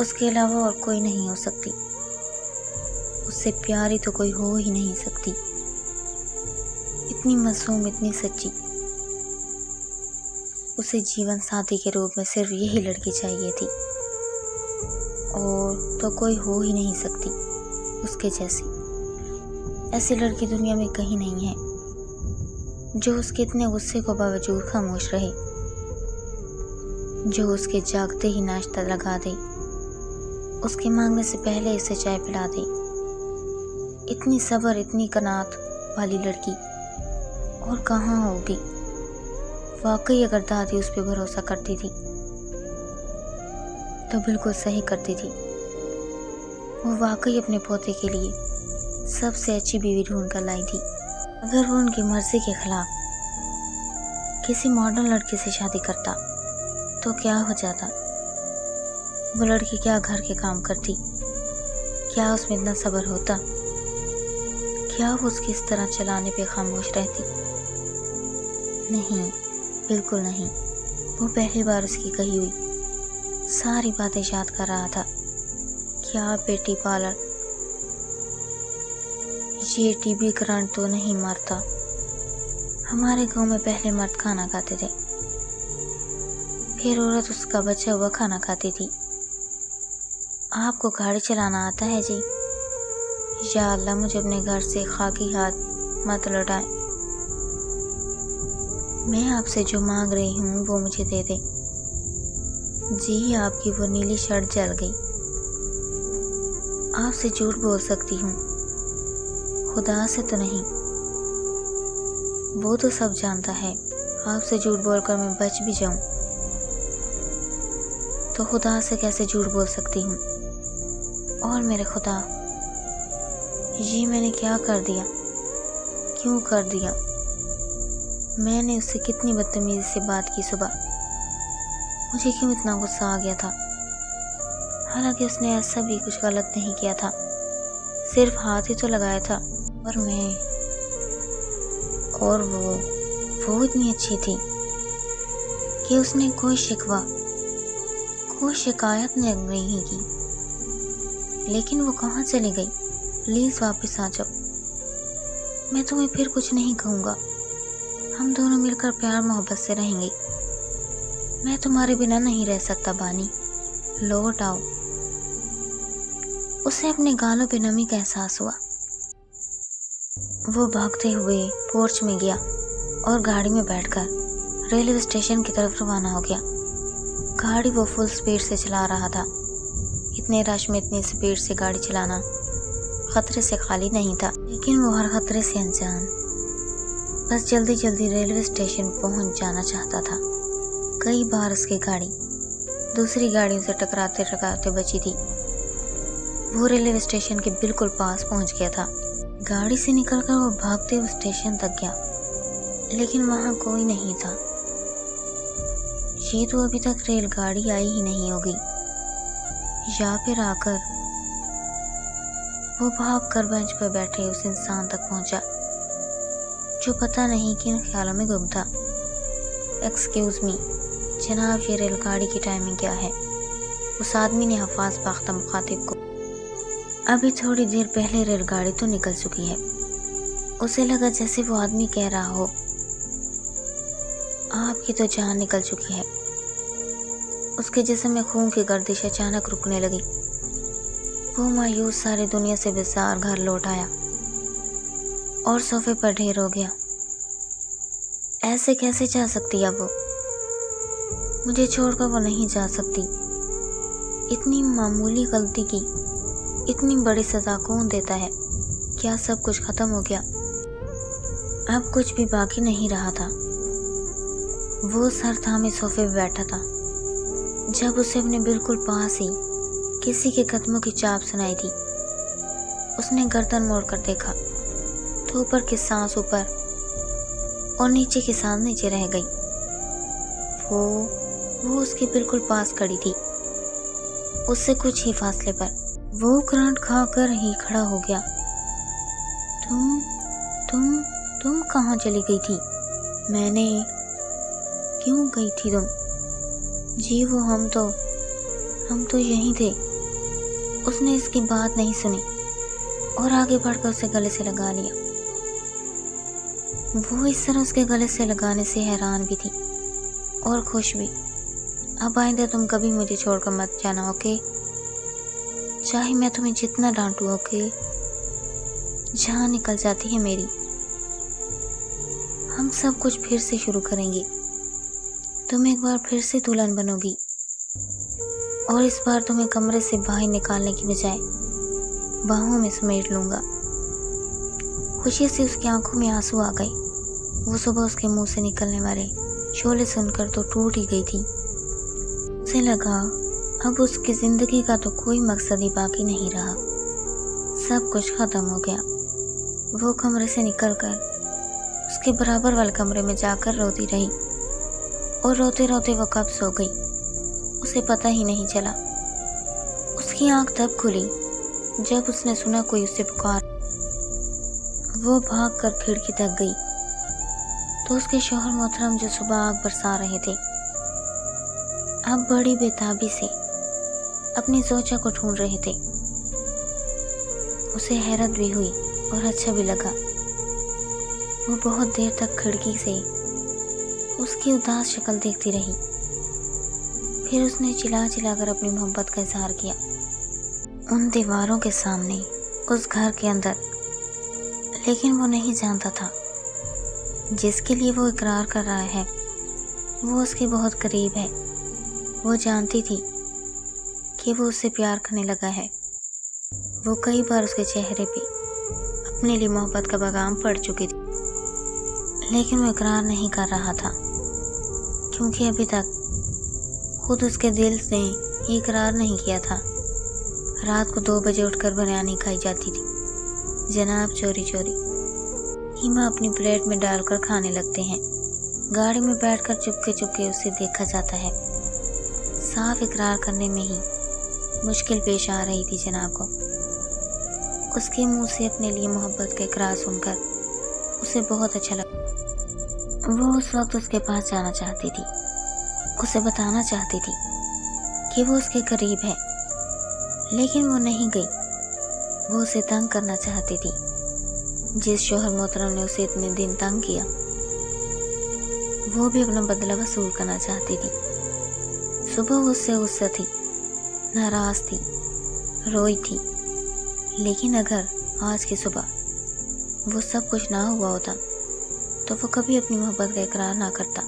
اس کے علاوہ اور کوئی نہیں ہو سکتی، اس سے پیاری تو کوئی ہو ہی نہیں سکتی، اتنی معصوم، اتنی سچی۔ اسے جیون ساتھی کے روپ میں صرف یہی لڑکی چاہیے تھی، اور تو کوئی ہو ہی نہیں سکتی اس کے جیسی۔ ایسی لڑکی دنیا میں کہیں نہیں ہے جو اس کے اتنے غصے کو باوجود خاموش رہے، جو اس کے جاگتے ہی ناشتہ لگا دے، اس کے مانگنے سے پہلے اسے چائے پلا دے۔ اتنی صبر، اتنی قناعت والی لڑکی اور کہاں ہوگی؟ واقعی اگر دادی اس پہ بھروسہ کرتی تھی تو بالکل صحیح کرتی تھی۔ وہ واقعی اپنے پوتے کے لیے سب سے اچھی بیوی ڈھونڈ کر لائی تھی۔ اگر وہ ان کی مرضی کے خلاف کسی ماڈرن لڑکی سے شادی کرتا تو کیا ہو جاتا؟ وہ لڑکی کیا گھر کے کام کرتی؟ کیا اس میں اتنا صبر ہوتا؟ کیا وہ اس کی اس طرح چلانے پہ خاموش رہتی؟ نہیں، بالکل نہیں۔ وہ پہلی بار اس کی کہی ہوئی ساری باتیں یاد کر رہا تھا۔ کیا بیٹی پالر، یہ ٹی بی کرنٹ تو نہیں مرتا؟ ہمارے گاؤں میں پہلے مرد کھانا کھاتے تھے، پھر عورت اس کا بچا ہوا کھانا کھاتی تھی۔ آپ کو گاڑی چلانا آتا ہے جی؟ یا اللہ مجھے اپنے گھر سے خاکی ہاتھ مت لوٹائیں۔ میں آپ سے جو مانگ رہی ہوں وہ مجھے دے دیں۔ جی آپ کی وہ نیلی شرٹ جل گئی۔ آپ سے جھوٹ بول سکتی ہوں، خدا سے تو نہیں۔ وہ تو سب جانتا ہے، آپ سے جھوٹ بول کر میں بچ بھی جاؤں تو خدا سے کیسے جھوٹ بول سکتی ہوں؟ اور میرے خدا، یہ میں نے کیا کر دیا؟ کیوں کر دیا؟ میں نے اس سے کتنی بدتمیزی سے بات کی صبح، مجھے کیوں اتنا غصہ آ گیا تھا؟ حالانکہ اس نے ایسا بھی کچھ غلط نہیں کیا تھا، صرف ہاتھ ہی تو لگایا تھا۔ اور وہ اتنی اچھی تھی کہ اس نے کوئی شکوہ، کوئی شکایت نہیں کی۔ لیکن وہ کہاں چلی گئی؟ پلیز واپس آ جاؤ، میں تمہیں پھر کچھ نہیں کہوں گا، ہم دونوں مل کر پیار محبت سے رہیں گے۔ میں تمہارے بنا نہیں رہ سکتا بانی، لوٹ آؤ۔ اسے اپنے گالوں پہ نمی کا احساس ہوا۔ وہ بھاگتے ہوئے پورچ میں گیا اور گاڑی میں بیٹھ کر ریلوے اسٹیشن کی طرف روانہ ہو گیا۔ گاڑی وہ فل سپیڈ سے چلا رہا تھا۔ اتنے رش میں اتنی سپیڈ سے گاڑی چلانا خطرے سے خالی نہیں تھا، لیکن وہ ہر خطرے سے انجان، بس جلدی جلدی ریلوے اسٹیشن پہنچ جانا چاہتا تھا۔ کئی بار اس کی گاڑی دوسری گاڑیوں سے ٹکراتے بچی تھی۔ وہ ریلوے اسٹیشن کے بالکل پاس پہنچ گیا تھا۔ گاڑی سے نکل کر وہ بھاگتے ہوئے اسٹیشن تک گیا، لیکن وہاں کوئی نہیں تھا۔ یہ تو ابھی تک ریل گاڑی آئی ہی نہیں ہوگی، یا پھر آ کر وہ بھاگ کر بینچ پر بیٹھے اس انسان تک پہنچا جو پتہ نہیں کن خیالوں میں گم تھا۔ ایکسکیوز می جناب، یہ ریل گاڑی کی ٹائمنگ کیا ہے؟ اس آدمی نے حفاظ باختہ مخاطب کو۔ ابھی تھوڑی دیر پہلے ریل گاڑی تو نکل چکی ہے۔ اسے لگا جیسے وہ آدمی کہہ رہا ہو آپ کی تو جان نکل چکی ہے۔ اس کے جسم میں خون کی گردش اچانک رکنے لگی۔ وہ مایوس ساری دنیا سے بیزار گھر لوٹ آیا اور صوفے پر ڈھیر ہو گیا۔ ایسے کیسے جا سکتی اب وہ؟ مجھے چھوڑ کر وہ نہیں جا سکتی۔ اتنی معمولی غلطی کی اتنی بڑی سزا کون دیتا ہے؟ کیا سب کچھ ختم ہو گیا؟ اب کچھ بھی باقی نہیں رہا تھا۔ وہ سر تھامے صوفے پہ بیٹھا تھا جب اسے اپنے بالکل پاس ہی کسی کے قدموں کی چاپ سنائی دی۔ اس نے گردن موڑ کر دیکھا تو اوپر کی سانس اوپر اور نیچے کی سانس نیچے رہ گئی۔ وہ اس کے بالکل پاس کھڑی تھی، اس سے کچھ ہی فاصلے پر۔ وہ کرانٹ کھا کر ہی کھڑا ہو گیا۔ تم کہاں چلی گئی تھی؟ میں نے کیوں گئی تھی تم؟ جی وہ ہم تو یہیں تھے۔ اس نے اس کی بات نہیں سنی اور آگے بڑھ کر اسے گلے سے لگا لیا۔ وہ اس طرح اس کے گلے سے لگانے سے حیران بھی تھی اور خوش بھی۔ اب آئندہ تم کبھی مجھے چھوڑ کر مت جانا، اوکے؟ چاہے میں تمہیں جتنا ڈانٹوں، اوکے؟ جان نکل جاتی ہے میری۔ ہم سب کچھ پھر سے شروع کریں گے۔ تم ایک بار پھر سے دلہن بنو گی اور اس بار تمہیں کمرے سے باہر نکالنے کی بجائے باہوں میں سمیٹ لوں گا۔ خوشی سے اس کی آنکھوں میں آنسو آ گئے۔ وہ صبح اس کے منہ سے نکلنے والے شعلے سن کر تو ٹوٹ ہی گئی تھی۔ اسے لگا اب اس کی زندگی کا تو کوئی مقصد ہی باقی نہیں رہا، سب کچھ ختم ہو گیا۔ وہ کمرے سے نکل کر اس کے برابر والے کمرے میں جا کر روتی رہی اور روتے روتے وہ کب سو گئی اسے پتہ ہی نہیں چلا۔ اس کی آنکھ تب کھلی جب اس نے سنا کوئی اسے پکار۔ وہ بھاگ کر کھڑکی تک گئی تو اس کے شوہر محترم جو صبح آگ برسا رہے تھے اب بڑی بےتابی سے اپنی زوجہ کو ڈھونڈ رہے تھے۔ اسے حیرت بھی ہوئی اور اچھا بھی لگا۔ وہ بہت دیر تک کھڑکی سے اس کی اداس شکل دیکھتی رہی، پھر اس نے چلا چلا کر اپنی محبت کا اظہار کیا، ان دیواروں کے سامنے، اس گھر کے اندر۔ لیکن وہ نہیں جانتا تھا جس کے لیے وہ اقرار کر رہا ہے وہ اس کے بہت قریب ہے۔ وہ جانتی تھی کہ وہ اس سے پیار کرنے لگا ہے۔ وہ کئی بار اس کے چہرے پہ اپنے لیے محبت کا پیغام پڑھ چکی تھی، لیکن وہ اقرار نہیں کر رہا تھا کیونکہ ابھی تک خود اس کے دل نے یہ اقرار نہیں کیا تھا۔ رات کو 2 بجے اٹھ کر بریانی کھائی جاتی تھی جناب، چوری چوری۔ ہیما اپنی پلیٹ میں ڈال کر کھانے لگتے ہیں۔ گاڑی میں بیٹھ کر چپکے چپکے اسے دیکھا جاتا ہے۔ صاف اقرار کرنے میں ہی مشکل پیش آ رہی تھی جناب کو۔ اس کے منہ سے اپنے لیے محبت کا اقرار سن کر اسے بہت اچھا لگا۔ وہ اس وقت اس کے پاس جانا چاہتی تھی، اسے بتانا چاہتی تھی کہ وہ اس کے قریب ہے، لیکن وہ نہیں گئی۔ وہ اسے تنگ کرنا چاہتی تھی، جس شوہر محترم نے اسے اتنے دن تنگ کیا وہ بھی اپنا بدلہ وصول کرنا چاہتی تھی۔ صبح وہ اس سے غصہ تھی، ناراض تھی، روئی تھی، لیکن اگر آج کی صبح وہ سب کچھ نہ ہوا ہوتا تو وہ کبھی اپنی محبت کا اقرار نہ کرتا۔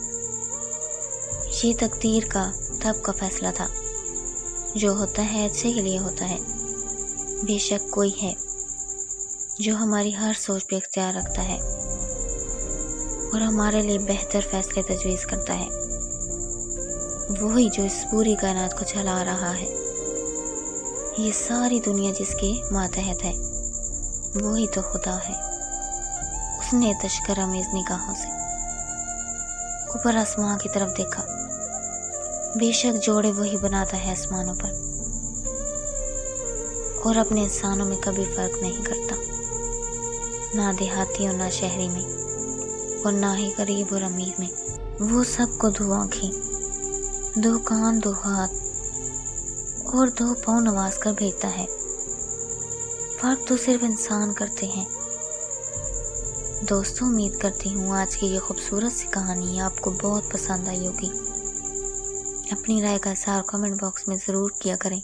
یہ تقدیر کا تب کا فیصلہ تھا۔ جو ہوتا ہے اچھے کے لیے ہوتا ہے۔ بے شک کوئی ہے جو ہماری ہر سوچ پہ اختیار رکھتا ہے اور ہمارے لیے بہتر فیصلے تجویز کرتا ہے، وہی جو اس پوری کائنات کو چلا رہا ہے۔ یہ ساری دنیا جس کے ماتحت ہے وہی تو خدا ہے۔ اس نے تشکر امیز نگاہوں سے اوپر آسمان کی طرف دیکھا۔ بے شک جوڑے وہی بناتا ہے آسمانوں پر، اور اپنے انسانوں میں کبھی فرق نہیں کرتا، نہ دیہاتی اور نہ شہری میں، اور نہ ہی غریب اور امیر میں۔ وہ سب کو 2 آنکھیں، 2 کان، 2 ہاتھ اور 2 پاؤں نواز کر بھیجتا ہے۔ فرق تو صرف انسان کرتے ہیں۔ دوستوں، امید کرتی ہوں آج کی یہ خوبصورت سی کہانی آپ کو بہت پسند آئی ہوگی۔ اپنی رائے کا اظہار کمنٹ باکس میں ضرور کیا کریں۔